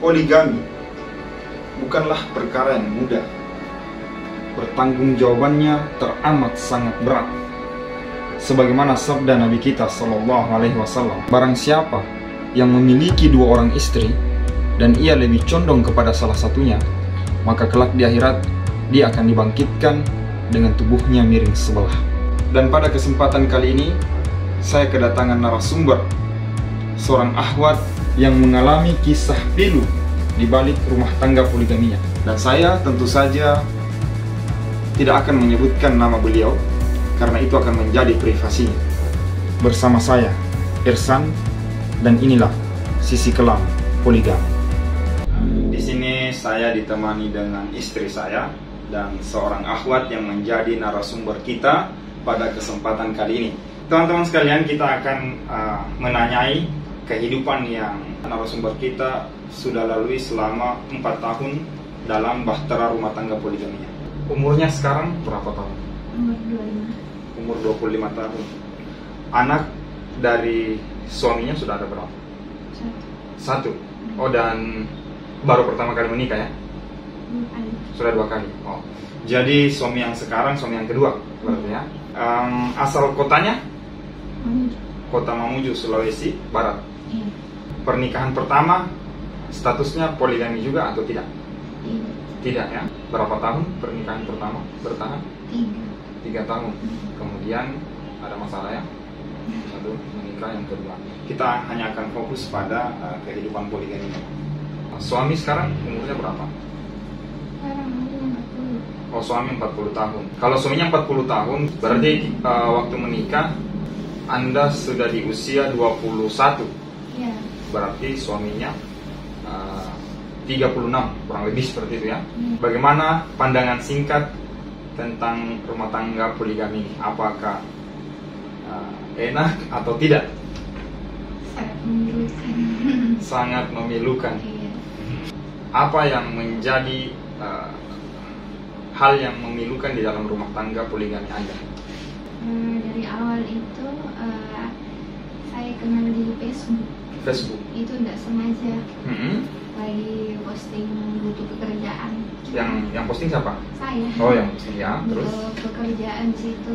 Poligami bukanlah perkara yang mudah. Pertanggungjawabannya teramat sangat berat. Sebagaimana sabda Nabi kita SAW, barang siapa yang memiliki 2 orang istri dan ia lebih condong kepada salah satunya, maka kelak di akhirat dia akan dibangkitkan dengan tubuhnya miring sebelah. Dan pada kesempatan kali ini saya kedatangan narasumber, seorang akhwat yang mengalami kisah pilu di balik rumah tangga poligaminya. Dan saya tentu saja tidak akan menyebutkan nama beliau karena itu akan menjadi privasinya. Bersama saya, Irsan, dan inilah sisi kelam poligami. Di sini saya ditemani dengan istri saya dan seorang akhwat yang menjadi narasumber kita pada kesempatan kali ini. Teman-teman sekalian, kita akan menanyai kehidupan yang narasumber kita sudah lalui selama 4 tahun dalam bahtera rumah tangga poligaminya. Umurnya sekarang berapa tahun? Umur 25 tahun. Anak dari suaminya sudah ada berapa? 1. Oh, dan baru pertama kali menikah ya? Sudah 2 kali. Oh, jadi suami yang sekarang, suami yang kedua berarti ya? Asal kotanya? Kota Mamuju, Sulawesi Barat. Pernikahan pertama statusnya poligami juga atau tidak? Tidak ya. Berapa tahun pernikahan pertama bertahan? 3 tahun. Kemudian ada masalah ya? 1 menikah, yang kedua. Kita hanya akan fokus pada kehidupan poligami. Suami sekarang umurnya berapa? Oh, suami 40 tahun. Kalau suaminya 40 tahun, berarti waktu menikah Anda sudah di usia 21. Ya. Berarti suaminya 36, kurang lebih seperti itu ya. Bagaimana pandangan singkat tentang rumah tangga poligami ini? Apakah enak atau tidak? Sangat memilukan. Sangat memilukan. Iya. Apa yang menjadi hal yang memilukan di dalam rumah tangga poligami Anda? Dari awal itu saya kenal di Facebook. Itu tidak sengaja. Lagi posting butuh pekerjaan. Yang posting siapa? Saya. Oh, yang posting ya. Terus pekerjaan di situ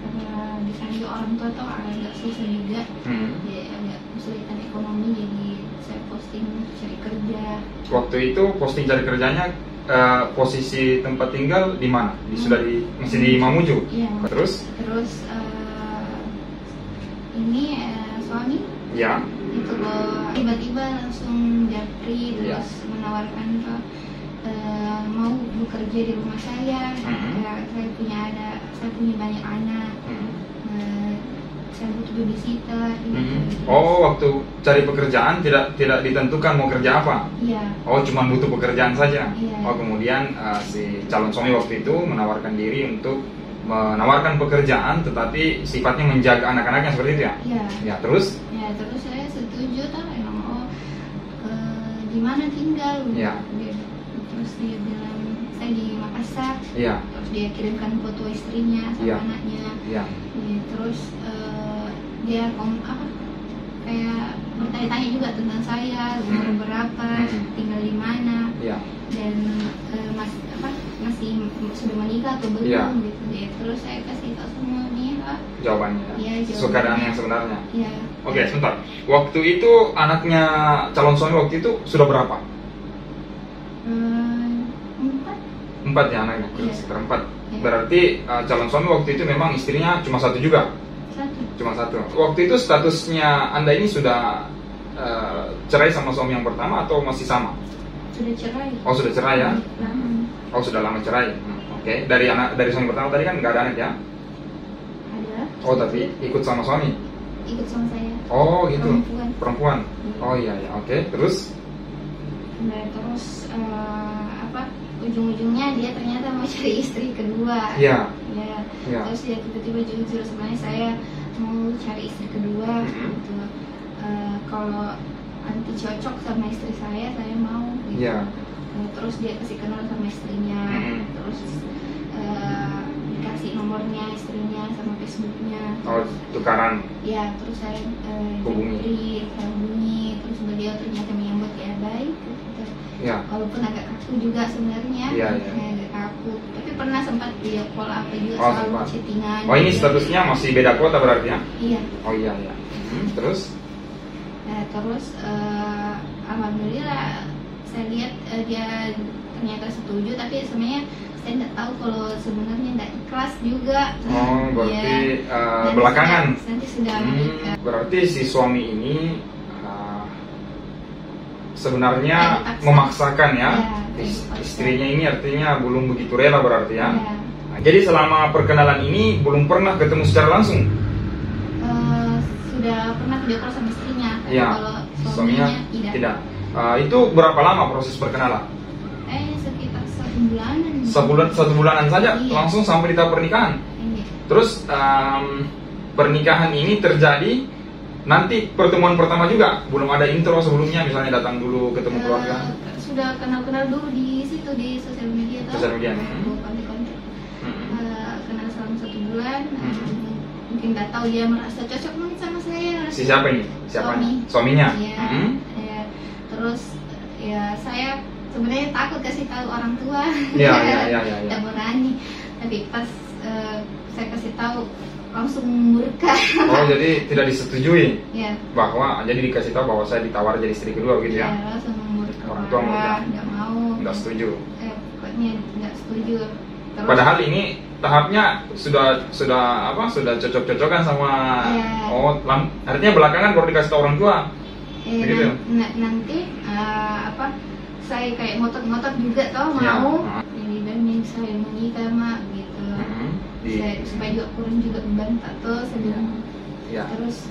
karena di sana juga orang tua tuh agak susah juga. Jadi agak kesulitan ekonomi, jadi saya posting cari kerja. Waktu itu posting cari kerjanya posisi tempat tinggal di mana? Masih di Mamuju. Iya. Terus ini suami. Ya. Itu tiba-tiba langsung japri terus Ya. menawarkan mau bekerja di rumah saya. Saya punya banyak anak. Saya butuh babysitter. Oh, waktu cari pekerjaan tidak ditentukan mau kerja apa? Iya. Oh, cuma butuh pekerjaan saja. Iya. Oh, kemudian si calon suami waktu itu menawarkan diri untuk menawarkan pekerjaan, tetapi sifatnya menjaga anak-anaknya seperti itu ya? Iya. Ya, terus? Ya, terus saya setuju tuh emang di mana tinggal? Iya. Terus dia bilang saya di Makassar. Iya. Terus dia kirimkan foto istrinya sama Iya. anaknya. Iya. Ya, terus dia kayak bertanya-tanya juga tentang saya, umur berapa, tinggal di mana, Iya. dan masih sudah menikah atau belum, Iya. gitu ya. Terus saya kasih tahu semuanya Jawabannya. Iya, jawabannya. Keadaan yang sebenarnya. Ya. Oke, sebentar. Waktu itu anaknya calon suami waktu itu sudah berapa? 4. 4 ya anaknya, Iya. sekitar 4. Iya. Berarti calon suami waktu itu memang istrinya cuma 1 juga? 1. Cuma 1. Waktu itu statusnya Anda ini sudah cerai sama suami yang pertama atau masih sama? Sudah cerai. Oh, sudah cerai ya? Lama. Oh, sudah lama cerai. Oke. Dari suami pertama tadi kan nggak ada anak ya? Ada. Oh, tapi ikut sama suami? Ikut sama saya. Oh, gitu. Perempuan. Oh iya ya. Oke. Terus? Nah, terus ujung-ujungnya dia ternyata mau cari istri kedua. Iya. Ya. Iya. Terus dia tiba-tiba jujur sebenarnya saya mau cari istri kedua. Gitu. Kalau nanti cocok sama istri saya mau. Gitu. Iya. Terus dia kasih kenal sama istrinya. Terus dikasih nomornya istrinya sama Facebooknya. Oh, tukaran. Ya, terus saya Hubungi. hubungi. Terus beliau ternyata Ya. Walaupun agak kaku juga sebenarnya. Iya. Agak kaku. Tapi pernah sempat video call apa juga Oh, selalu sempat. chattingan. Oh, ini statusnya masih beda kota berarti ya? Iya. Oh iya. Terus? Nah, terus alhamdulillah saya lihat dia ternyata setuju, tapi sebenarnya saya nggak tahu kalau sebenarnya nggak ikhlas juga. Oh, berarti Dan belakangan. nanti sudah menikah. Berarti si suami ini sebenarnya Dipaksa. memaksakan ya. Ya, dipaksa. Istrinya ini artinya belum begitu rela berarti ya. Ya. Nah, jadi selama perkenalan ini belum pernah ketemu secara langsung. Sudah pernah video call sama istrinya, tapi Ya, kalau suaminya tidak. Itu berapa lama proses perkenalan? Sekitar 1 bulanan. Satu bulanan saja Iya. langsung sampai di tahap pernikahan. Iya. Terus pernikahan ini terjadi nanti pertemuan pertama juga, belum ada intro sebelumnya, misalnya datang dulu ketemu keluarga. Sudah kenal-kenal dulu di situ di sosial media. Sosial media. Kontak-kontak. Kenal selama 1 bulan. Mungkin nggak tahu dia merasa cocok mungkin sama saya. Si siapa ini? Siapa? Suami. Suaminya. Iya. Ya. Terus ya saya sebenarnya takut kasih tahu orang tua. Iya. Tidak berani. Tapi pas saya kasih tahu langsung murka. Oh, jadi tidak disetujui Ya. bahwa jadi dikasih tahu bahwa saya ditawar jadi istri kedua gitu ya? Langsung murka. Orang tua nggak mau. Nggak setuju. Pokoknya nggak setuju. Terus, Padahal ini tahapnya sudah cocok-cocokan sama. Iya. Oh, artinya belakangan baru dikasih tahu orang tua. Begitu? Nanti saya kayak ngotot-ngotot juga tau Ya. mau. Jadi dan saya menikah mak gitu. Supaya juga kurang juga beban tato saya bilang. Ya. Terus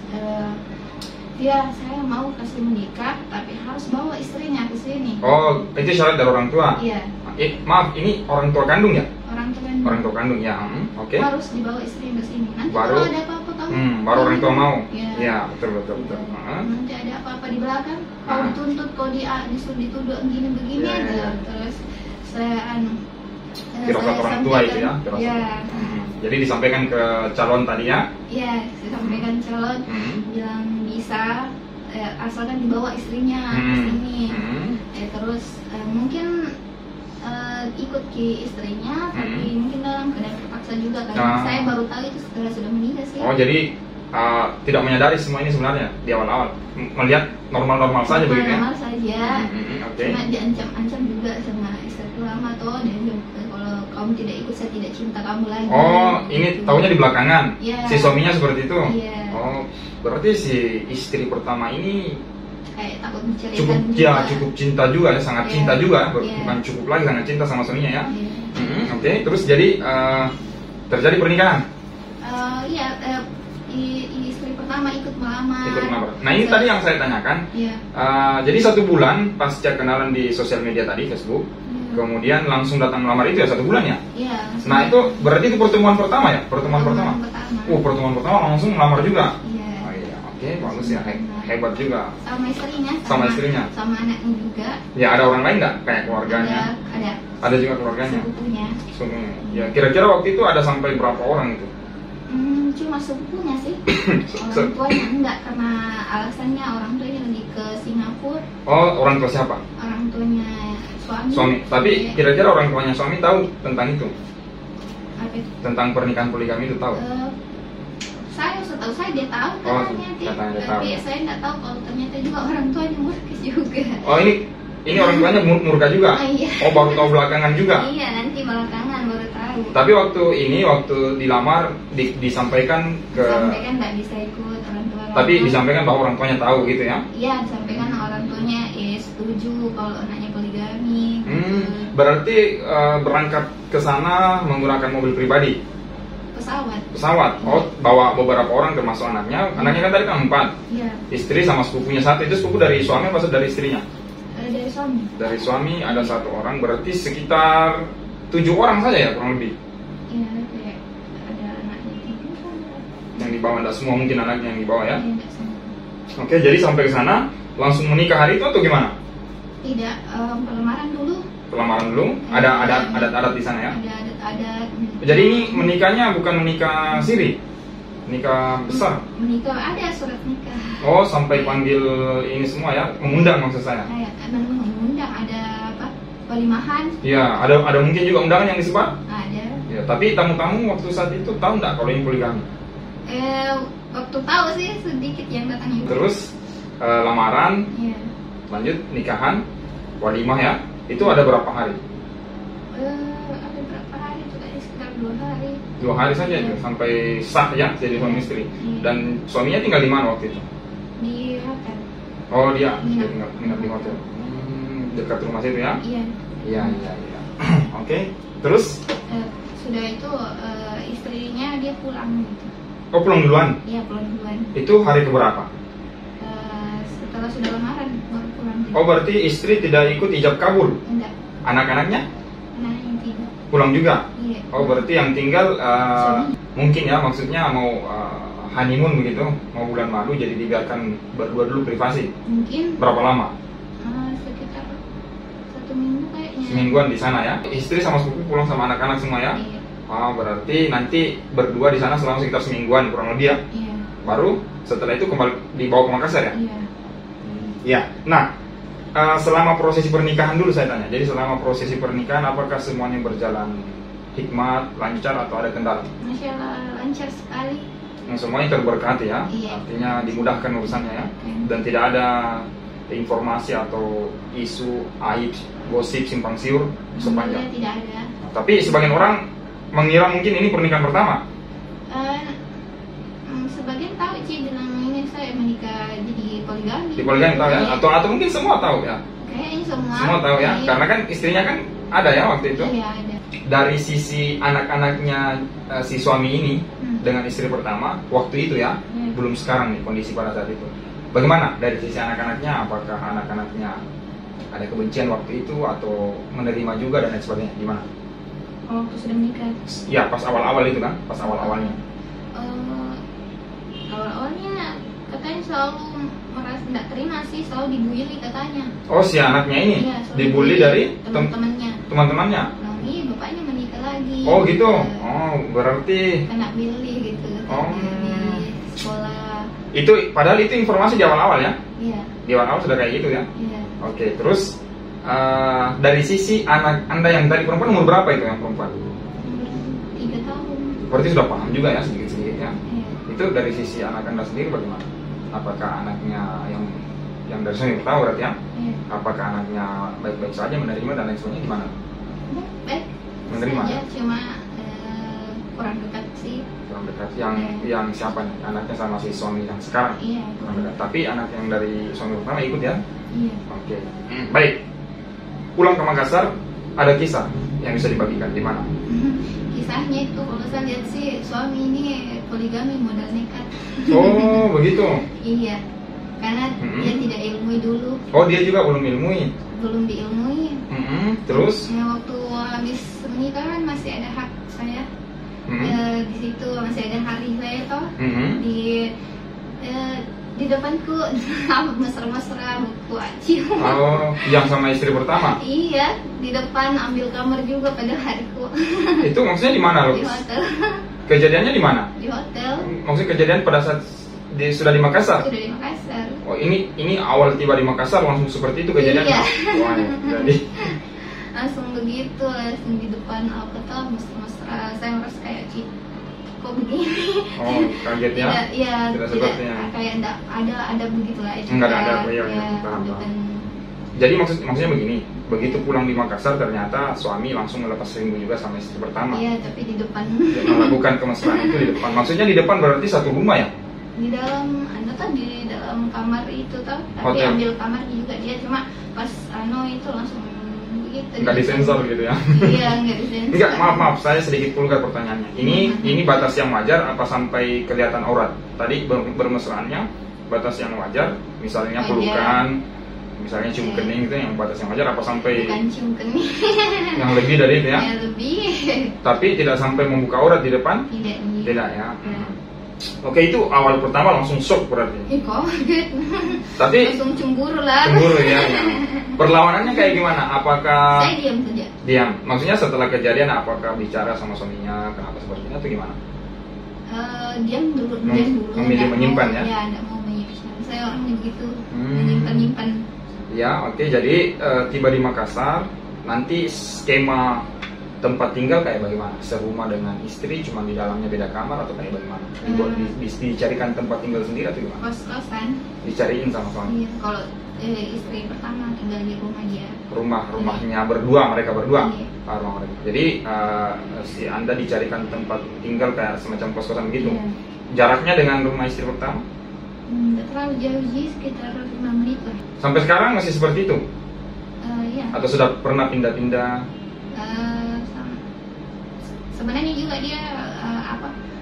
ya saya mau kasih menikah tapi harus bawa istrinya ke sini. Oh, itu syarat dari orang tua. Iya. Maaf, ini orang tua kandung ya? Orang tua kan Orang tua kandung ya. Oke. harus dibawa istrinya ke sini. Nanti Baru- kalau ada apa-apa tahu. Baru orang tua mau. Iya. Ya, betul. Nanti ada apa-apa di belakang, kau dituntut, kau disuruh dituduh begini-begini Ya, aja. ya. Terus saya Firasat orang tua itu ya. sampaikan. firasat. Ya, Jadi disampaikan ke calon tadi ya. ya, saya sampaikan calon bilang bisa, asalkan dibawa istrinya ke sini. Terus mungkin ikut ke istrinya, tapi mungkin dalam keadaan terpaksa juga karena saya baru tahu itu setelah sudah menikah sih. Oh, jadi tidak menyadari semua ini sebenarnya di awal-awal, melihat normal-normal saja begitu ya. Normal saja. Oke. Cuma diancam-ancam juga sama istri lama tuh, dan kalau kamu tidak ikut saya tidak cinta kamu lagi. Oh, ini Gitu. tahunya di belakangan. Iya. Si suaminya seperti itu. Iya. Oh, berarti si istri pertama ini Kayak takut menceritakan cukup cinta juga ya, sangat Iya. cinta juga, Iya. bukan cukup lagi, sangat cinta sama suaminya ya. Iya. Oke, terus jadi terjadi pernikahan. Iya, istri pertama ikut melamar. Ikut melamar. Nah, ini tadi yang saya tanyakan. Iya. Jadi 1 bulan pasca kenalan di sosial media tadi, Facebook, kemudian langsung datang melamar itu ya 1 bulan ya. Iya. Nah, itu berarti itu pertemuan pertama ya? Pertemuan pertama. Pertemuan pertama langsung melamar juga. Iya. Oh iya, oke, bagus ya, hebat juga. Sama istrinya. Sama istrinya. Sama anaknya juga. Ya, ada orang lain nggak kayak keluarganya? Ada. Ada juga keluarganya. Sepupunya. Semuanya. Ya, kira-kira waktu itu ada sampai berapa orang itu? Cuma sepupunya sih. Orang tuanya enggak, karena alasannya orang tuanya lagi ke Singapura. Oh, orang tua siapa? Orang tuanya suami. Suami. Tapi Iya. kira-kira orang tuanya suami tahu tentang itu? Apa itu? Tentang pernikahan poligami itu tahu? Saya setahu saya dia tahu Oh, katanya dia. katanya dia Tapi tahu. saya nggak tahu kalau ternyata juga orang tuanya murka juga. Oh, ini orang tuanya murka juga? Oh, iya. Oh, baru tahu belakangan juga? Iya, nanti belakangan baru tahu. Tapi waktu dilamar disampaikan ke. Disampaikan nggak bisa ikut orang tua. Tapi disampaikan bahwa orang tuanya tahu gitu ya? Iya, disampaikan orang tuanya setuju kalau anaknya poligami. Gitu. Berarti berangkat ke sana menggunakan mobil pribadi? Pesawat. Oh, bawa beberapa orang termasuk anaknya. Anaknya kan tadi kan 4. Iya. Istri sama sepupunya 1. Itu sepupu dari suami apa dari istrinya? Dari suami. Dari suami ada 1 orang. Berarti sekitar 7 orang saja ya kurang lebih. Iya, kayak ada anaknya itu kan. Yang dibawa, tidak semua mungkin anaknya yang dibawa ya. Tidak semua. Oke, jadi sampai ke sana langsung menikah hari itu atau gimana? Tidak, pelamaran dulu. Pelamaran dulu. Ada adat-adat di sana ya. Ada adat. Jadi ini menikahnya bukan menikah siri, menikah besar. Menikah ada surat nikah. Oh, sampai panggil ini semua ya, mengundang maksud saya. Kayak mengundang ada walimahan. Ya, ada mungkin juga undangan yang disebar. Ada. Ya, tapi tamu-tamu waktu saat itu tahu nggak kalau ini poligami? Waktu tahu sih sedikit yang datang juga. Terus lamaran, Iya. lanjut nikahan, walimah ya. Itu ada berapa hari? Ada berapa hari juga sekitar 2 hari. 2 hari saja Iya. itu sampai sah ya jadi suami istri. Iya. Dan suaminya tinggal di mana waktu itu? Di hotel. Oh dia Nginap. nginap di hotel. Dekat rumah situ ya? Iya. Iya iya iya. Oke. Terus? Sudah itu istrinya dia pulang gitu. Oh pulang duluan? Iya pulang duluan. Itu hari keberapa? Setelah sudah lamaran baru pulang. Oh berarti istri tidak ikut ijab kabul? Enggak. Anak-anaknya Anaknya tidak. pulang juga? Iya. Oh berarti yang tinggal Suami. mungkin ya maksudnya mau honeymoon begitu, mau bulan madu jadi dibiarkan berdua dulu privasi. Mungkin Berapa lama? sekitar 1 minggu kayaknya. Semingguan di sana ya. Istri sama sepupu pulang sama anak-anak semua ya. Iya. Berarti nanti berdua di sana selama sekitar semingguan kurang lebih ya. Iya. Baru setelah itu kembali dibawa ke Makassar ya. Iya. Ya. Nah, selama prosesi pernikahan dulu saya tanya. Jadi selama prosesi pernikahan apakah semuanya berjalan hikmat, lancar atau ada kendala? Masya Allah lancar sekali. Yang semuanya terberkati ya. Iya. Artinya dimudahkan urusannya ya. Dan tidak ada informasi atau isu aib, gosip, simpang siur sepanjang. Alhamdulillah tidak ada. Tapi sebagian orang mengira mungkin ini pernikahan pertama. Sebagian tahu Ci bilang ini saya menikah jadi poligami. Di poligami tahu ya? Iya. Atau mungkin semua tahu ya? Kayaknya semua. Semua tahu ya? Iya. Karena kan istrinya kan ada ya waktu itu. Iya ada. Dari sisi anak-anaknya si suami ini dengan istri pertama waktu itu ya, belum sekarang nih kondisi pada saat itu. Bagaimana dari sisi anak-anaknya? Apakah anak-anaknya ada kebencian waktu itu atau menerima juga dan lain sebagainya? Gimana? Waktu sudah menikah. Ya pas awal-awal itu kan, pas awal-awalnya. Awal-awalnya katanya selalu merasa tidak terima sih, selalu dibully katanya. Oh si anaknya ini Iya, selalu dibully dari teman-temannya. teman-temannya? Iya bapaknya menikah lagi. Oh gitu. Iya. Oh berarti Kena bully gitu katanya di sekolah. itu padahal itu informasi di awal-awal ya? Iya. Di awal-awal sudah kayak gitu ya? Iya. Oke, terus dari sisi anak Anda yang tadi perempuan umur berapa itu yang perempuan? Umur 3 tahun. Berarti sudah paham juga ya sedikit-sedikit ya. Iya. Itu dari sisi anak Anda sendiri bagaimana? Apakah anaknya yang dari sini tahu berarti ya? Iya. Apakah anaknya baik-baik saja menerima dan lain sebagainya gimana? Baik. Menerima Saja, ya? cuma kurang dekat sih. Kurang dekat. Yang siapa nih? Anaknya sama si suami yang sekarang? Iya. Kurang dekat. Tapi anak yang dari suami pertama ikut ya? Iya. Oke. Baik. Pulang ke Makassar ada kisah yang bisa dibagikan di mana? Kisahnya itu kalau saya lihat sih suami ini poligami modal nekat. Oh begitu. Iya. Karena dia tidak ilmui dulu. Oh dia juga belum ilmui. Belum diilmui. Terus? Waktu habis menikah kan masih ada hak saya. Di situ masih ada hari saya toh. Di depanku mesra-mesra buku acil. Oh, yang sama istri pertama? Iya, di depan ambil kamar juga pada hariku. Itu maksudnya di mana loh? Di hotel. Kejadiannya di mana? Di hotel. Maksudnya kejadian pada saat sudah di Makassar? Sudah di Makassar. Oh ini awal tiba di Makassar langsung seperti itu kejadiannya? Iya. Wah, jadi langsung begitu, langsung di depan apa tuh mesra-mesra. Saya merasa kayak kok begini. Oh kaget ya? Iya, tidak sepertinya. Kayak ada begitulah. Enggak ada ya, paham. Jadi maksudnya begini, begitu pulang di Makassar ternyata suami langsung melepas rindu juga sama istri pertama. Iya, tapi di depan. Dia melakukan kemesraan itu di depan. Maksudnya di depan berarti satu rumah ya? Di dalam, di dalam kamar itu tuh, tapi hotel. Ambil kamar juga dia cuma pas itu langsung begitu. Enggak disensor gitu ya? Iya, enggak disensor. Enggak, maaf, saya sedikit vulgar pertanyaannya. Ini batas yang wajar apa sampai kelihatan aurat? Tadi bermesraannya batas yang wajar, misalnya pelukan, misalnya cium kening itu yang batas yang wajar apa sampai bukan cium kening. Yang lebih dari itu ya? Yang lebih. Tapi tidak sampai membuka aurat di depan? Tidak ya. Oke, itu awal pertama langsung shock berarti. Kaget. Tapi langsung cemburu lah. Cemburu ya. Perlawanannya kayak gimana? Apakah saya diam saja? Diam. Maksudnya setelah kejadian apakah bicara sama suaminya kenapa seperti ini atau gimana? Diam dulu. Memilih menyimpan ya? Ya, enggak mau menyimpan. Saya orangnya begitu. Menyimpan. Ya, oke. Jadi tiba di Makassar nanti skema tempat tinggal kayak bagaimana? Serumah dengan istri, cuma di dalamnya beda kamar atau kayak bagaimana? Dicarikan tempat tinggal sendiri atau gimana? Kos-kosan. Dicariin sama suami? Iya, kalau istri pertama tinggal di rumah dia. Rumahnya berdua, mereka berdua? Iya. Rumah mereka. Jadi si Anda dicarikan tempat tinggal kayak semacam kos-kosan begitu? Iya. Jaraknya dengan rumah istri pertama? Nggak terlalu jauh sih, sekitar 5 menit lah. Sampai sekarang masih seperti itu? Iya. Atau sudah pernah pindah-pindah? Sebenarnya juga dia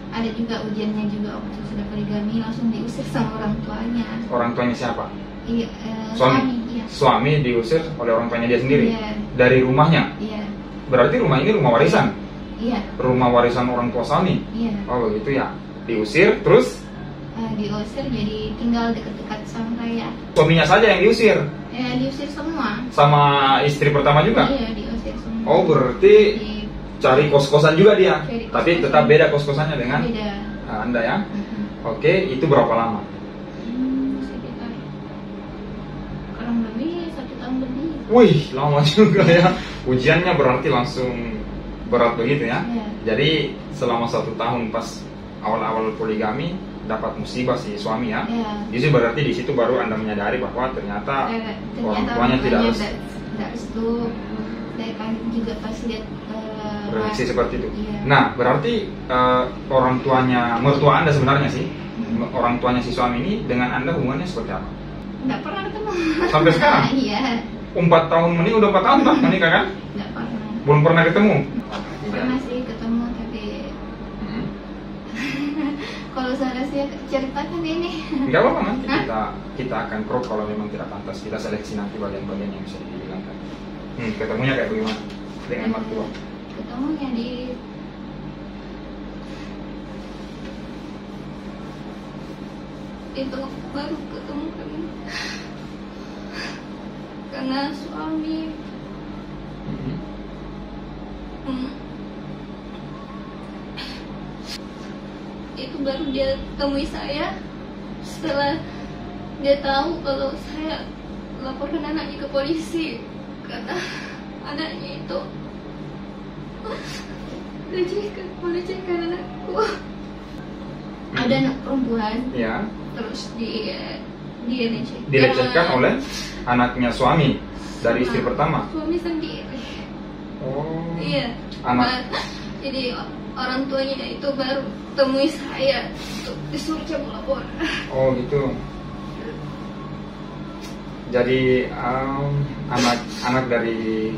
ada juga ujiannya juga waktu sudah poligami langsung diusir sama orang tuanya. Orang tuanya siapa? Iya, Suami. Iya. Suami diusir oleh orang tuanya dia sendiri? Iya. Dari rumahnya? Iya. Berarti rumah ini rumah warisan? Iya. Rumah warisan orang tua suami? Iya. Oh begitu ya. Diusir terus? Diusir jadi tinggal dekat-dekat sama saya. Suaminya saja yang diusir? Diusir semua. Sama istri pertama juga? Iya, diusir semua. Oh berarti cari kos-kosan juga dia? Tapi tetap beda kos-kosannya dengan beda. Anda ya? Oke, itu berapa lama? Sekitar kurang lebih 1 tahun lebih. Wih, lama juga ya. Ujiannya berarti langsung berat begitu ya? Iya. Jadi selama 1 tahun pas awal-awal poligami dapat musibah si suami ya? Iya. Jadi berarti di situ baru Anda menyadari bahwa ternyata orang tuanya tidak restu. Saya kan juga pas lihat reaksi seperti itu. Iya. Nah, berarti orang tuanya, mertua Anda sebenarnya sih, orang tuanya si suami ini dengan Anda hubungannya seperti apa? Nggak pernah ketemu. Sampai sekarang? Iya. 4 tahun menikah, udah 4 tahun tak menikah kan? Nggak pernah. Belum pernah ketemu? Pernah sih ketemu tapi kalau saya ceritakan ini. Nggak apa-apa, nanti kita akan crop kalau memang tidak pantas. Kita seleksi nanti bagian-bagian yang bisa dihilangkan. Ketemunya kayak bagaimana dengan mertua? Ketemunya itu baru ketemu kan karena suami itu baru dia temui saya setelah dia tahu kalau saya laporkan anaknya ke polisi karena anaknya itu melecehkan anakku. Ada anak perempuan ya. Terus dia dilecehkan oleh anaknya suami dari istri pertama? Suami sendiri. Oh. Iya. Jadi orang tuanya itu baru temui saya untuk disuruh cabut laporan. Oh gitu. Jadi anak dari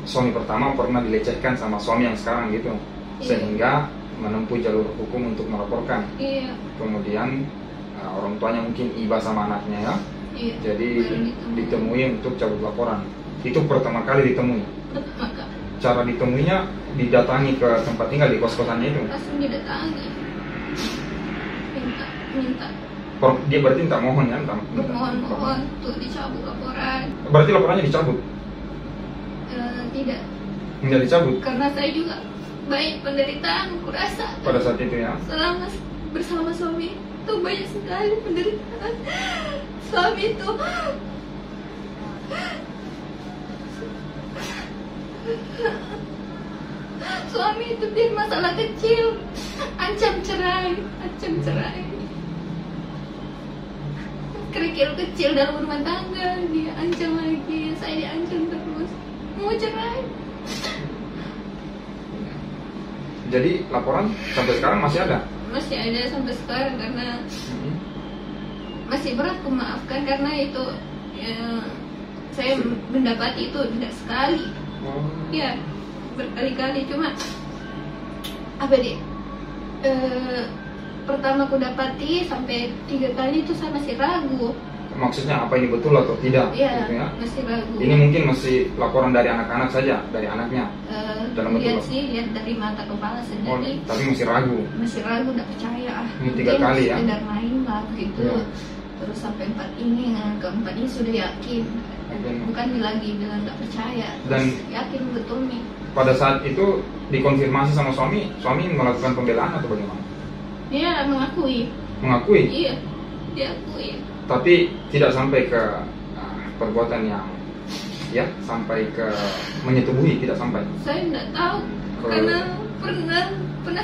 suami pertama pernah dilecehkan sama suami yang sekarang gitu, sehingga menempuh jalur hukum untuk melaporkan. Iya. Kemudian orang tuanya mungkin iba sama anaknya ya. Iya. Jadi ditemui untuk cabut laporan. Itu pertama kali ditemui. Pertama kali. Cara ditemuinya didatangi ke tempat tinggal di kos-kosannya itu. Langsung didatangi. Minta. Dia berarti minta mohon ya? Mohon untuk dicabut laporan. Berarti laporannya dicabut? Tidak. Tidak dicabut? Karena saya juga banyak penderitaan kurasa. Pada saat itu ya? Selama bersama suami itu banyak sekali penderitaan. Suami itu dia masalah kecil ancam cerai. Kerikil kecil dalam rumah tangga dia ancam lagi, saya diancam terus mau cerai. Jadi laporan sampai sekarang masih ada? Masih ada sampai sekarang karena masih berat memaafkan karena itu saya mendapati itu tidak sekali. Ya berkali-kali, cuma pertama aku dapati sampai 3 kali itu saya masih ragu. Maksudnya apa ini betul atau tidak? Iya, gitu ya? masih ragu. Ini mungkin masih laporan dari anak-anak saja, dari anaknya. Lihat dari mata kepala sendiri. Tapi masih ragu. Masih ragu, tidak percaya. Ini 3 kali ya? Sekedar main lah gitu. Ya. Terus sampai 4 ini, keempat ini sudah yakin. Bukan lagi bilang tidak percaya. Dan yakin betul nih. Pada saat itu dikonfirmasi sama suami melakukan pembelaan atau bagaimana? Dia mengakui. Mengakui? Iya, dia akui. Tapi tidak sampai ke perbuatan yang ya sampai ke menyetubuhi, tidak sampai? Saya tidak tahu, karena pernah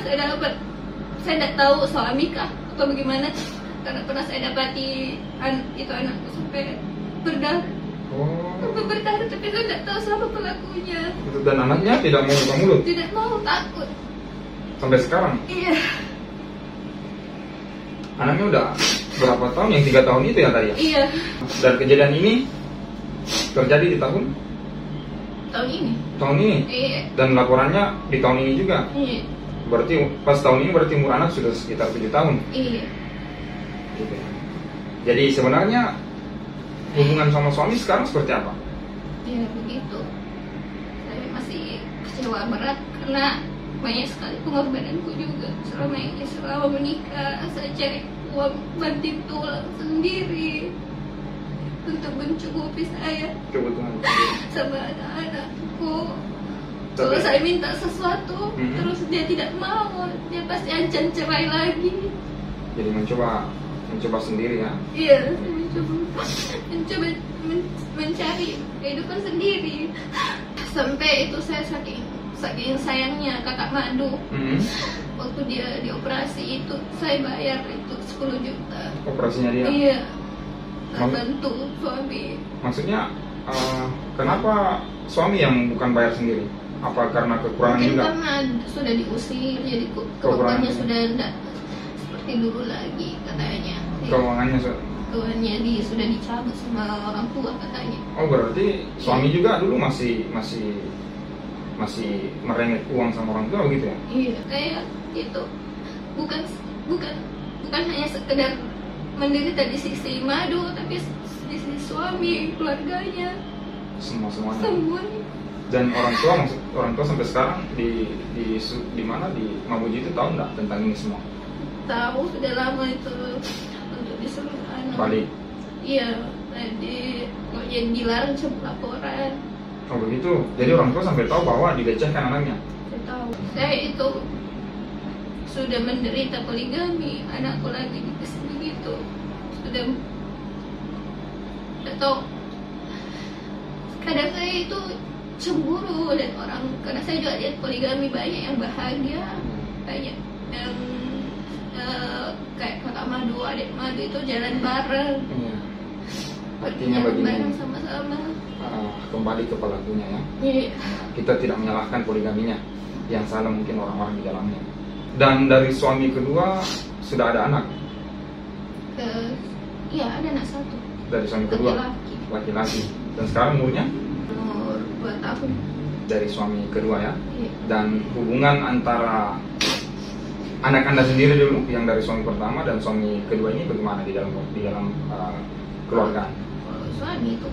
saya tidak tahu suami kah atau bagaimana, karena pernah saya dapati itu anakku sampai berdarah. Berdarah, tapi saya tidak tahu siapa pelakunya. Dan anaknya tidak mau buka mulut? Tidak mau, takut. Sampai sekarang? Iya. Anaknya udah berapa tahun? Yang 3 tahun itu ya tadi ya? Iya. Dan kejadian ini terjadi di tahun ini. Tahun ini? Iya. Dan laporannya di tahun ini juga? Iya. Berarti pas tahun ini berarti umur anak sudah sekitar 7 tahun? Iya. Gitu. Jadi sebenarnya hubungan sama suami sekarang seperti apa? Ya begitu. Saya masih kecewa berat karena banyak sekali pengorbananku juga selama menikah. Saya cari uang banting tulang sendiri untuk mencukupi saya Kebutuhan sama anak-anakku. Kalau saya minta sesuatu terus dia tidak mau, dia pasti ancam cerai lagi. Jadi mencoba sendiri ya? Iya, mencoba mencari kehidupan sendiri. Sampai itu saya saking sayangnya kakak Madu. Waktu dia dioperasi itu saya bayar itu 10 juta. Operasinya dia? Iya. Bantu suami. Maksudnya kenapa suami yang bukan bayar sendiri? Apa karena kekurangan mungkin juga? Karena sudah diusir, jadi keuangannya sudah tidak seperti dulu lagi katanya. Keuangannya sudah dicabut sama orang tua katanya. Oh, berarti suami juga dulu masih merengek uang sama orang tua begitu ya? Iya, kayak itu bukan hanya sekedar menderita di sisi Madu, tapi di sisi suami, keluarganya, semuanya. Dan orang tua sampai sekarang di mana di Mabuji itu tahu nggak tentang ini semua? Tahu, sudah lama itu untuk disuruh anak balik. Iya, jadi dilarang sebut laporan. Oh begitu, jadi orang tua sampai tahu bahwa dilecehkan anaknya? Saya tahu. Saya itu sudah menderita poligami, anakku lagi begitu, sudah tahu. Kadang saya itu cemburu dan orang, karena saya juga lihat poligami banyak yang bahagia, banyak yang kayak kakak Madu, adik Madu itu jalan bareng. Iya. Artinya begini, sama-sama. Kembali ke pelakunya ya. Iya. Kita tidak menyalahkan poligaminya, yang salah mungkin orang-orang di dalamnya. Dan dari suami kedua sudah ada anak? Iya, ada anak satu. Dari suami kedua? Laki-laki. Dan sekarang umurnya? Umur 2 tahun. Dari suami kedua ya? Iya. Dan hubungan antara anak Anda sendiri dulu, yang dari suami pertama dan suami kedua ini bagaimana di dalam keluarga? Kalau suami itu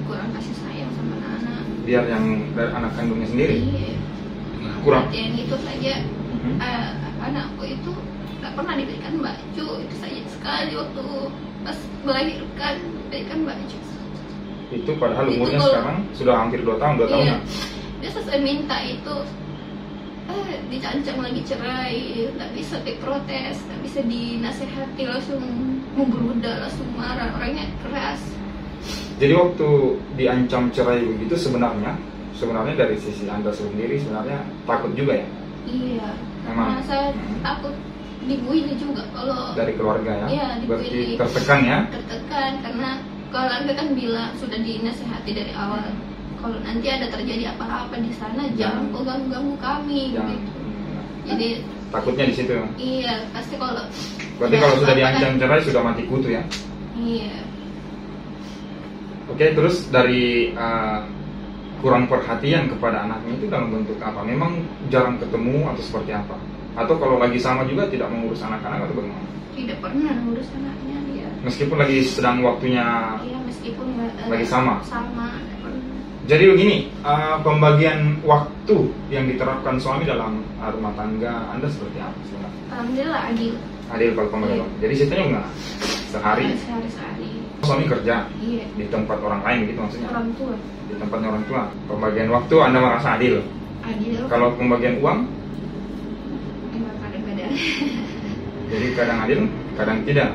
kurang kasih sayang sama anak. Biar yang dari anak kandungnya sendiri? Iya. Kurang? Yang itu saja. Anakku itu tak pernah diberikan baju, itu saja sekali waktu pas melahirkan diberikan baju. Itu padahal umurnya sekarang sudah hampir 2 tahun, 2 tahun. Biasa saya minta itu dicancang lagi cerai, nggak bisa diprotes, nggak bisa dinasehati, langsung membludak, langsung marah, orangnya keras. Jadi waktu diancam cerai begitu sebenarnya dari sisi Anda sendiri sebenarnya takut juga ya? Iya. Memang. Nah, saya takut dibully juga kalau dari keluarga ya? Iya, berarti tertekan ya? Tertekan karena keluarga kan bilang sudah dinasehati dari awal. Kalau nanti ada terjadi apa-apa di sana, jangan ganggu kami. Gitu. Jadi takutnya di situ. Iya, pasti kalau. Berarti kalau sudah diancam cerai sudah mati kutu ya? Iya. Oke, terus dari kurang perhatian kepada anaknya itu dalam bentuk apa? Memang jarang ketemu atau seperti apa? Atau kalau lagi sama juga tidak mengurus anak-anak atau bagaimana? Tidak pernah mengurus anaknya dia. Meskipun lagi sedang waktunya. Iya, meskipun lagi sama. Sama. Jadi begini, pembagian waktu yang diterapkan suami dalam rumah tangga Anda seperti apa sebenarnya? Alhamdulillah adil. Adil kalau pembagian waktu. Jadi sistemnya enggak sehari? Sehari. Suami kerja? Iya. Di tempat orang lain gitu maksudnya? Orang tua. Di tempatnya orang tua. Pembagian waktu Anda merasa adil? Adil. Kalau pembagian uang? Kadang-kadang. Jadi kadang adil, kadang tidak?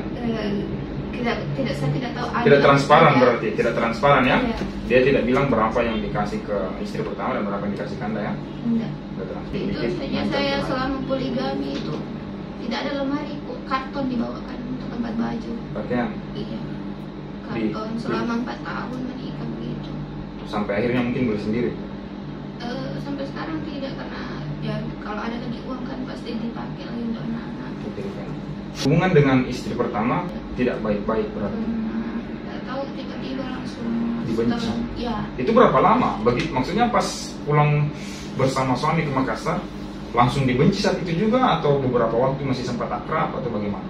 Saya tidak tahu. Tidak transparan berarti, tidak transparan ya? Iya. Dia tidak bilang berapa yang dikasih ke istri pertama dan berapa yang dikasih ke Anda ya? Enggak. Tidak transparan. Itu saja saya selama poligami itu tidak ada lemari, karton dibawakan untuk tempat baju. Pakaian? Iya. Karton selama 4 tahun menikah begitu. Sampai akhirnya mungkin beli sendiri? Sampai sekarang tidak, karena ya kalau ada lagi uang kan pasti dipakai lagi untuk anak-anak. Hubungan dengan istri pertama tidak baik-baik berarti? Tidak tahu, tiba-tiba langsung dibenci. Ya. Itu berapa lama? Maksudnya pas pulang bersama suami ke Makassar langsung dibenci saat itu juga, atau beberapa waktu masih sempat akrab atau bagaimana?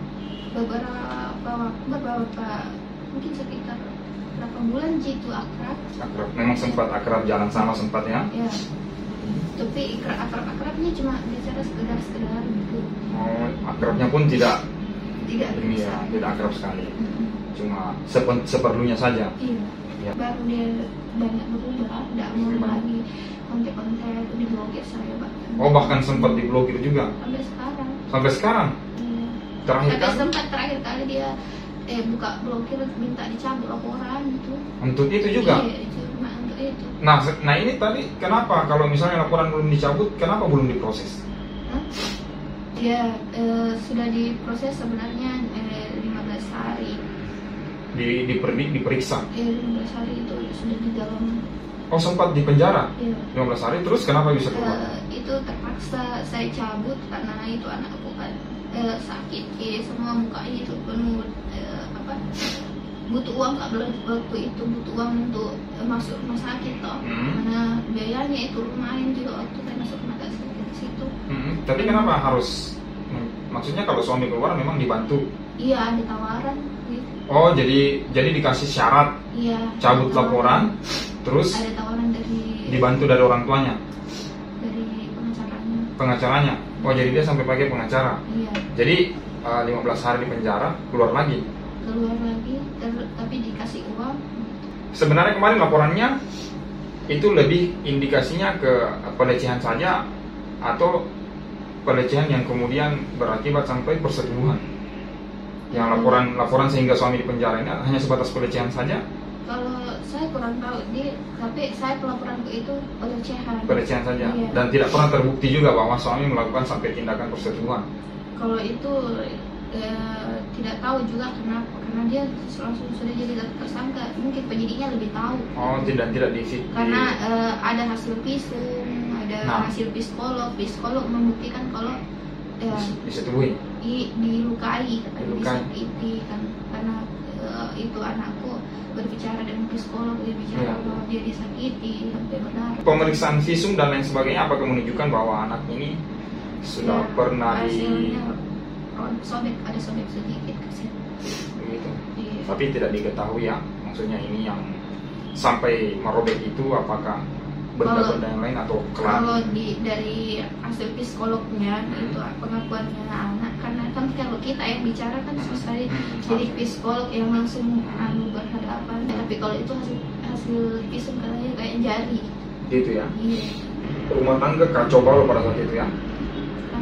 Beberapa mungkin sekitar berapa bulan itu akrab. Memang sempat akrab, jalan sama sempat ya? Ya. Tapi akrab-akrabnya cuma bicara sekedar gitu. Oh, akrabnya pun tidak ini bisa. Ya, tidak akrab sekali. Cuma seperlunya saja. Iya. Ya. Baru dia banyak berubah, tidak mau lagi kontak-kontak, diblokir saya bahkan. Oh, bahkan sempat diblokir juga? Sampai sekarang. Sampai sekarang? Iya. Terakhir kali dia buka blokir, minta dicabut laporan gitu. Untuk itu juga? Iya, cuma untuk itu. Nah ini tadi kenapa kalau misalnya laporan belum dicabut, kenapa belum diproses? Ya, sudah diproses sebenarnya 15 hari. Diperiksa? 15 hari itu sudah di dalam. Oh, sempat di penjara? Iya. 15 hari, terus kenapa bisa keluar? Itu terpaksa saya cabut karena itu anakku kan sakit, semua mukanya itu penuh butuh uang, nggak boleh waktu itu butuh uang untuk masuk rumah sakit toh. Karena biayanya itu lumayan juga waktu saya masuk rumah sakit ke situ. Tapi kenapa harus, maksudnya kalau suami keluar memang dibantu? Iya, ada tawaran gitu. Oh, jadi dikasih syarat? Iya. Cabut laporan, terus ada tawaran dari dibantu dari orang tuanya? Dari Pengacaranya? Oh, jadi dia sampai pakai pengacara? Iya. Jadi 15 hari di penjara, keluar lagi, tapi dikasih uang. Sebenarnya kemarin laporannya itu lebih indikasinya ke pelecehan saja atau pelecehan yang kemudian berakibat sampai persetubuhan? Yang laporan sehingga suami di penjara ini hanya sebatas pelecehan saja? Kalau saya kurang tahu, tapi saya pelaporanku itu pelecehan. Pelecehan saja? Iya. Dan tidak pernah terbukti juga bahwa suami melakukan sampai tindakan persetubuhan? Kalau itu tidak tahu juga kenapa, karena dia langsung sudah jadi tersangka. Mungkin penyidiknya lebih tahu. Oh, tidak karena ada hasil visum, ada hasil psikolog membuktikan kalau disetubuhi, dilukai, disakiti kan. Karena itu anakku berbicara dengan psikolog, dia bicara bahwa dia disakiti sampai benar. Pemeriksaan visum dan lain sebagainya apakah menunjukkan bahwa anak ini sudah pernah ada sobek sedikit ke situ. Begitu. Iya. Tapi tidak diketahui ya, maksudnya ini yang sampai merobek itu apakah benda-benda yang lain atau kelak? Kalau dari hasil psikolognya itu pengakuannya anak, karena kan kalau kita yang bicara kan susah jadi psikolog yang langsung berhadapan. Tapi kalau itu hasil visum katanya kayak jari. Gitu ya? Iya. Rumah tangga kacau balau pada saat itu ya?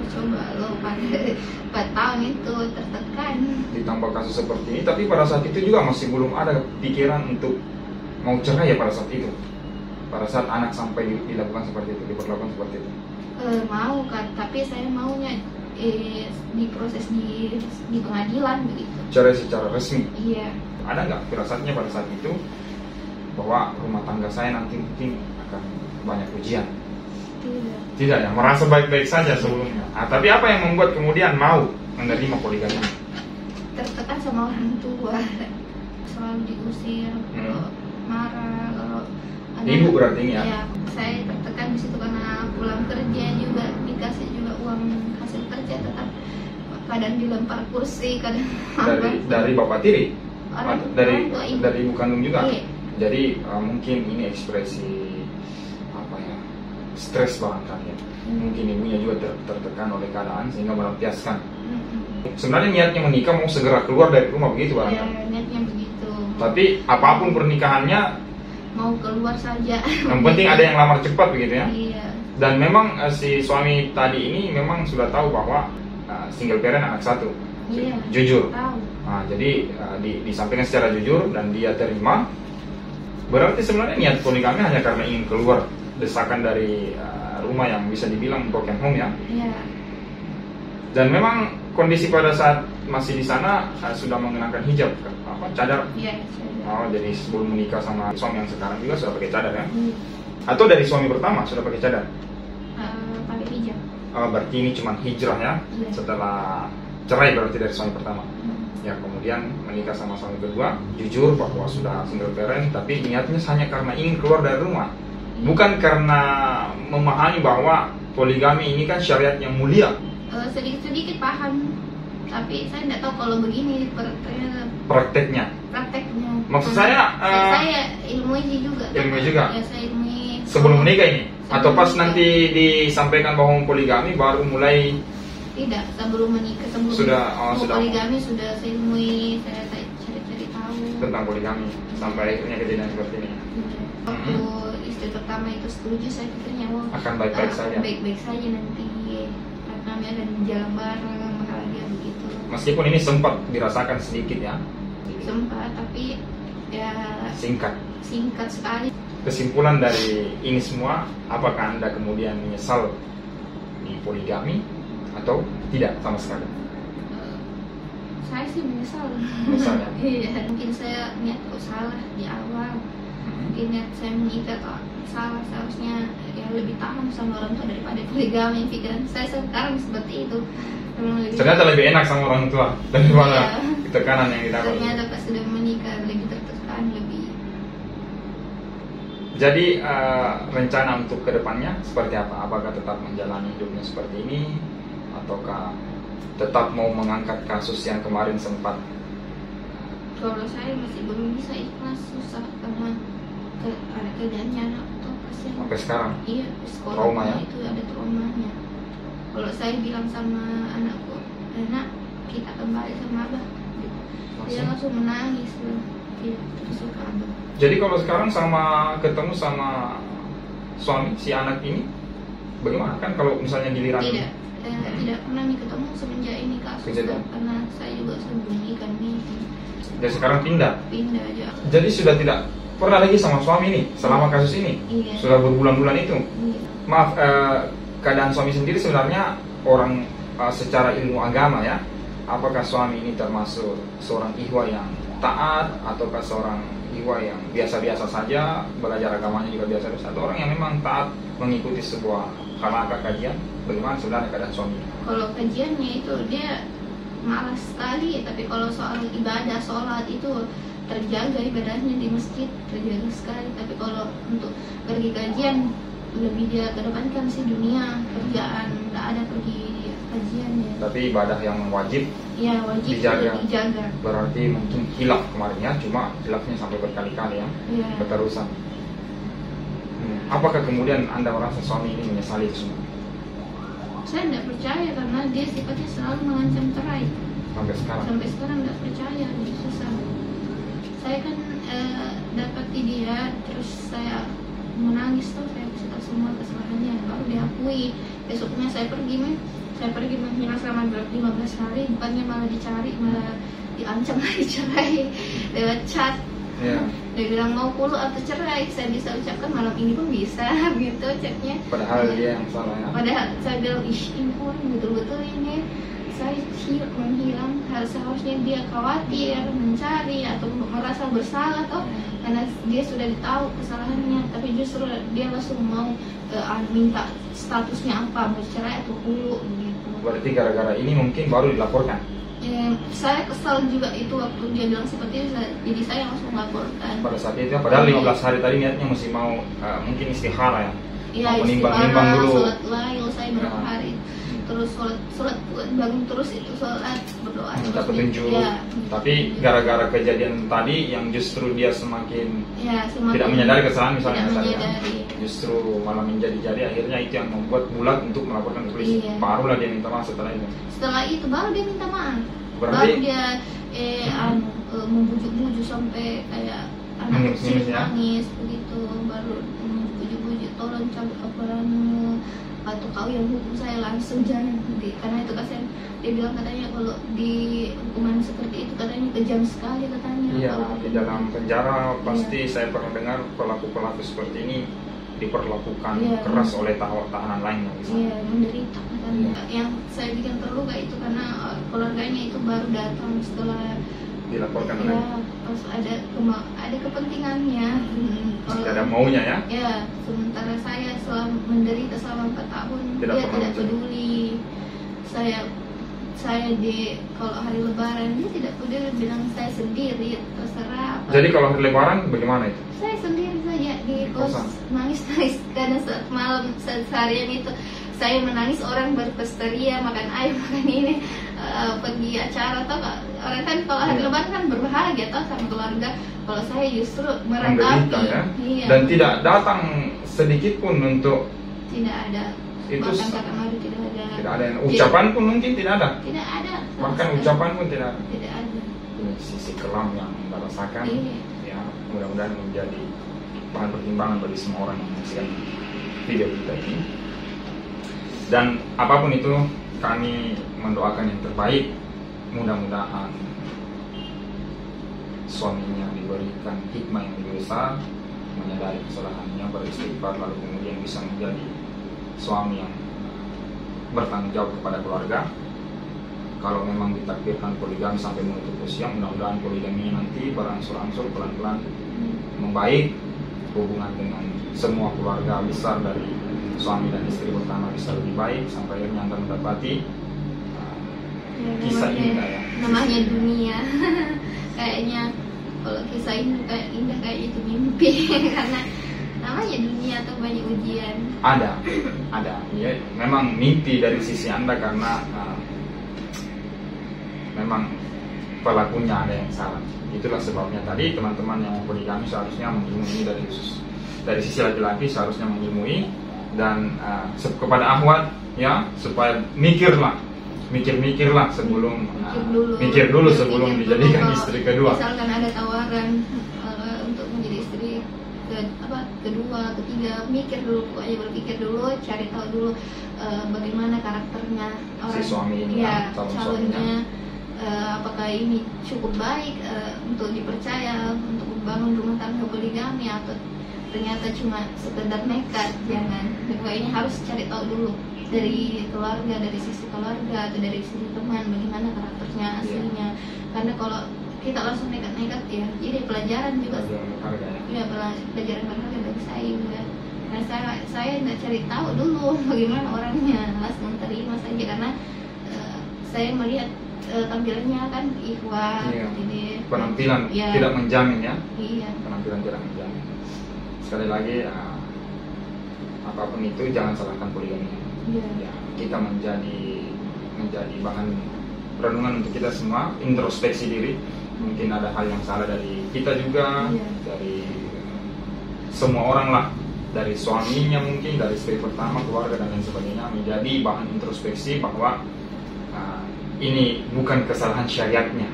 Coba lo pada 4 tahun itu tertekan. Ditambah kasus seperti ini, tapi pada saat itu juga masih belum ada pikiran untuk mau cerai ya pada saat itu? Pada saat anak sampai dilakukan seperti itu, diperlakukan seperti itu? Mau kan, tapi saya maunya diproses di pengadilan begitu. Cerai secara resmi? Iya. Ada nggak firasatnya pada saat itu bahwa rumah tangga saya nanti mungkin akan banyak ujian? Tidak ya, merasa baik-baik saja sebelumnya. Tapi apa yang membuat kemudian mau menerima poligami? Tertekan sama orang tua, selalu diusir, marah. Kalau ibu berarti ini ya? Ya, saya tertekan di situ karena pulang kerja juga dikasih juga uang hasil kerja, tetap kadang dilempar kursi, kadang dari bapak tiri, dari ibu kandung juga. Iya. Jadi mungkin ini ekspresi stres barangkali. Mungkin ibunya juga tertekan oleh keadaan sehingga melampiaskan. Sebenarnya niatnya menikah mau segera keluar dari rumah begitu barangkali. Ya, niatnya begitu. Tapi apapun pernikahannya mau keluar saja. Yang penting ada yang lamar cepat begitu ya. Iya. Dan memang si suami tadi ini memang sudah tahu bahwa single parent anak satu. Iya. Jujur. Tahu. Nah, jadi disampaikan secara jujur dan dia terima. Berarti sebenarnya niat poligami hanya karena ingin keluar desakan dari rumah yang bisa dibilang broken home ya. Iya. Dan memang kondisi pada saat masih di sana sudah mengenakan hijab, cadar. Iya. Oh, jadi sebelum menikah sama suami yang sekarang juga sudah pakai cadar ya? Iya. Atau dari suami pertama sudah pakai cadar? Pakai hijab. Oh, berarti ini cuma hijrah ya? Iya. Setelah cerai berarti dari suami pertama. Ya, kemudian menikah sama suami kedua, jujur bahwa sudah single parent, tapi niatnya hanya karena ingin keluar dari rumah. Bukan karena memahami bahwa poligami ini kan syariat yang mulia. Sedikit-sedikit paham, tapi saya tidak tahu kalau begini Prakteknya. Maksud saya ilmu juga. Ilmu juga. Ya, saya ilmu sebelum menikah ini atau pas nanti disampaikan bahwa poligami baru mulai. Tidak, sebelum menikah, sudah poligami sudah saya ilmui, saya cari-cari tahu tentang poligami sampai akhirnya kejadian seperti ini. Waktu istri pertama itu setuju, saya pikirnya akan baik-baik saja. Baik-baik saja nanti, karena kami akan jalan bareng, bahagia begitu. Meskipun ini sempat dirasakan sedikit ya. Sempat, tapi ya singkat sekali. Kesimpulan dari ini semua, apakah Anda kemudian menyesal di poligami atau tidak sama sekali? Saya sih menyesal. Menyesal ya? Iya, mungkin saya niat salah di awal. Mungkin niat saya menikah salah, seharusnya ya lebih tahan sama orang tua daripada poligami. Pikiran saya sekarang seperti itu. Ternyata lebih enak sama orang tua daripada tekanan yang didapat. Ternyata pas sudah menikah lebih tertekan, lebih. Jadi rencana untuk kedepannya seperti apa? Apakah tetap menjalani hidupnya seperti ini, ataukah tetap mau mengangkat kasus yang kemarin sempat? Kalau saya masih belum bisa ikhlas, susah karena ada kerjaannya anak tuh kasihan. Sampai sekarang? Iya, sekolah trauma ya? Itu ada traumanya. Kalau saya bilang sama anakku, anak kita kembali sama abah, dia langsung menangis loh. Iya, suka abah. Jadi kalau sekarang ketemu sama suami si anak ini, bagaimana? Kan kalau misalnya giliran tidak pernah ketemu semenjak ini kasus karena saya juga sembunyikan nih. Dan sekarang pindah aja. Jadi sudah tidak pernah lagi sama suami ini selama kasus ini. Iya. Sudah berbulan-bulan itu. Iya. Maaf, keadaan suami sendiri sebenarnya orang secara ilmu agama ya. Apakah suami ini termasuk seorang ikhwah yang taat, ataukah seorang ikhwah yang biasa-biasa saja, belajar agamanya juga biasa-biasa, atau orang yang memang taat mengikuti sebuah halaqah kajian? Bagaimana sebenarnya keadaan suami? Kalau kajiannya itu dia malas sekali, tapi kalau soal ibadah, sholat itu terjaga ibadahnya di masjid, terjaga sekali. Tapi kalau untuk pergi kajian lebih dia kedepankan sih dunia, kerjaan, tidak ada pergi kajiannya. Tapi ibadah yang wajib, ya wajib dijaga. Berarti mungkin hilaf kemarin ya, cuma hilafnya sampai berkali-kali ya, berterusan. Apakah kemudian Anda merasa suami ini menyesali itu semua? Saya tidak percaya karena dia sifatnya selalu mengancam cerai. Sampai sekarang tidak percaya, susah. Saya kan dapati dia, terus saya menangis tuh, saya kasih tahu semua kesalahannya, baru diakui. Besoknya saya pergi menghilang selama 15 hari, bukannya malah dicari, malah diancam lagi cerai lewat chat. Dia bilang mau puluh atau cerai, saya bisa ucapkan malam ini pun bisa gitu chatnya. Padahal dia yang salah ya. Padahal saya bilang ini orang betul-betul ini saya menghilang, seharusnya dia khawatir, mencari atau merasa bersalah toh, karena dia sudah tahu kesalahannya, tapi justru dia langsung mau minta statusnya apa, mau cerai atau puluh gitu. Berarti gara-gara ini mungkin baru dilaporkan. Saya kesal juga itu waktu dia bilang seperti itu, jadi saya langsung laporkan. Pada saat itu, padahal 15 hari tadi niatnya masih mau mungkin istihara ya? Iya, menimbang-nimbang dulu. Sholat lail saya berapa hari, terus sholat bangun terus itu sholat berdoa. Minta petunjuk. Tapi gara-gara kejadian tadi yang justru dia semakin tidak menyadari kesalahan misalnya, justru malah menjadi-jadi, akhirnya itu yang membuat bulat untuk melaporkan ke polisi. Barulah dia minta maaf setelah itu. Setelah itu baru dia minta maaf. Berarti baru dia membujuk-bujuk sampai kayak anak kecil nangis begitu, baru bujuk-bujuk tolong cabut laporanmu atau kau yang hukum saya langsung, jangan karena itu kasihan. Dia bilang katanya kalau di hukuman seperti itu katanya kejam sekali katanya. Iya, di dalam penjara pasti saya pernah dengar pelaku-pelaku seperti ini diperlakukan keras oleh tahanan lainnya. Iya, menderita katanya. Yang saya bikin terluka itu karena keluarganya itu baru datang setelah dilaporkan pas ada kepentingannya. Ada maunya ya? Ya, sementara saya menderita selama 4 tahun, dia tidak peduli. Saya kalau hari lebaran dia tidak peduli, bilang saya sendiri, terserah apa. Jadi kalau hari lebaran bagaimana itu? Saya sendiri saja di kos, nangis karena malam seharian itu saya menangis, orang berpesteria, makan ayam, makan ini, pergi acara, atau orang kan kalau hari lebaran kan berbahagia atau sama keluarga. Kalau saya justru meratapi ya? Dan tidak datang sedikit pun untuk tidak ada itu makan kata madu, tidak ada ucapan pun mungkin tidak ada, bahkan ucapan pun tidak ada. Ini sisi kelam yang Anda rasakan. Ya, mudah-mudahan menjadi bahan pertimbangan bagi semua orang yang menyaksikan video kita ini. Dan apapun itu, kami mendoakan yang terbaik. Mudah-mudahan suaminya diberikan hikmah yang lebih besar, menyadari kesalahannya, beristighfar, lalu kemudian bisa menjadi suami yang bertanggung jawab kepada keluarga. Kalau memang ditakdirkan poligami sampai menutup usia, mudah-mudahan poligami nanti berangsur-angsur pelan-pelan membaik, hubungan dengan semua keluarga besar dari suami dan istri pertama bisa lebih baik, sampai akhirnya Anda mendapati kisah indah ya. Namanya dunia. Kayaknya kalau kisah ini kayak indah, kayak itu mimpi. Karena namanya dunia tuh banyak ujian. Ada, ya, memang mimpi dari sisi Anda karena memang pelakunya ada yang salah. Itulah sebabnya tadi teman-teman yang poligami seharusnya mengilmui dari sisi laki-laki, seharusnya mengilmui dan kepada akhwat ya, supaya mikirlah sebelum mikir dulu sebelum dijadikan istri kedua. Misalkan ada tawaran untuk menjadi istri kedua, ketiga, mikir dulu, pokoknya berpikir dulu, cari tahu dulu bagaimana karakternya orang, si suami ini, ya, calonnya, apakah ini cukup baik untuk dipercaya untuk membangun rumah tangga poligami atau ternyata cuma sekedar nekat. Jangan, pokoknya harus cari tahu dulu dari keluarga, dari sisi keluarga atau dari sisi teman, bagaimana karakternya aslinya. Karena kalau kita langsung nekat-nekat ya, jadi pelajaran juga. Ya, pelajaran berharga bagi saya juga. Nah, saya nggak cari tahu dulu bagaimana orangnya, langsung terima saja karena saya melihat tampilannya kan ikhwan, jadi penampilan tidak menjamin ya. Iya. Penampilan tidak menjamin. Sekali lagi, apapun itu jangan salahkan poligami. Ya, kita menjadi bahan renungan untuk kita semua, introspeksi diri. Mungkin ada hal yang salah dari kita juga, dari semua orang lah, dari suaminya mungkin, dari istri pertama, keluarga dan lain sebagainya, menjadi bahan introspeksi bahwa ini bukan kesalahan syariatnya,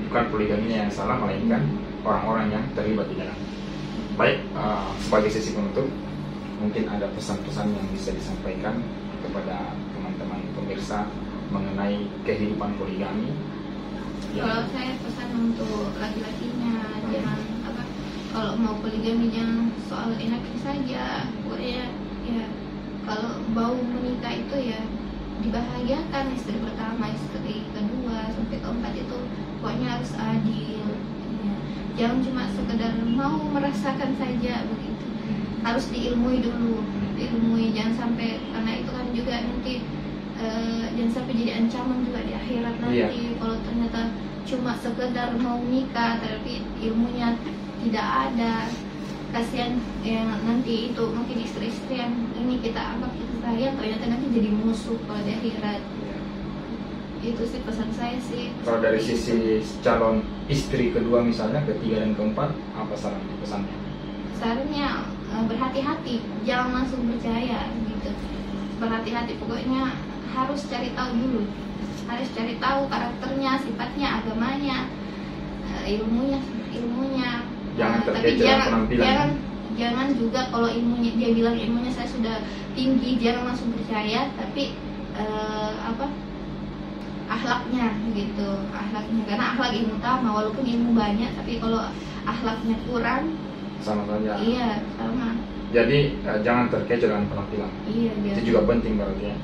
bukan poligaminya yang salah, melainkan orang-orang yang terlibat di dalam. Baik, sebagai sesi penutup, mungkin ada pesan-pesan yang bisa disampaikan kepada teman-teman pemirsa mengenai kehidupan poligami. Kalau saya pesan untuk laki-lakinya, jangan kalau mau poligami jangan soal enak saja, pokoknya ya kalau mau menikah itu ya dibahagiakan, istri pertama, istri kedua sampai keempat itu pokoknya harus adil ya. Jangan cuma sekedar mau merasakan saja begitu, harus diilmui dulu, jangan sampai, karena itu kan juga nanti jangan sampai jadi ancaman juga di akhirat nanti. Kalau ternyata cuma sekedar mau nikah tapi ilmunya tidak ada, kasihan yang nanti itu mungkin istri-istri yang ini kita anggap kita sayang ternyata nanti jadi musuh kalau di akhirat. Itu sih pesan saya sih. Kalau dari sisi calon istri kedua misalnya, ketiga dan keempat, apa pesannya? Sarannya berhati-hati, jangan langsung percaya gitu. Berhati-hati, pokoknya harus cari tahu dulu, harus cari tahu karakternya, sifatnya, agamanya, ilmunya. Jangan tapi terkecoh dengan penampilan. Jangan juga kalau ilmunya, dia bilang ilmunya saya sudah tinggi, jangan langsung percaya, tapi akhlaknya gitu, akhlaknya, karena akhlak ilmu utama. Walaupun ilmu banyak, tapi kalau akhlaknya kurang, sama saja. iya sama. Jadi jangan terkecoh dengan penampilan. Iya, itu juga penting berarti ya.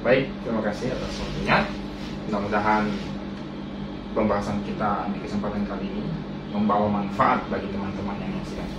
Baik, terima kasih atas waktunya. Mudah-mudahan pembahasan kita di kesempatan kali ini membawa manfaat bagi teman-teman yang menyaksikan.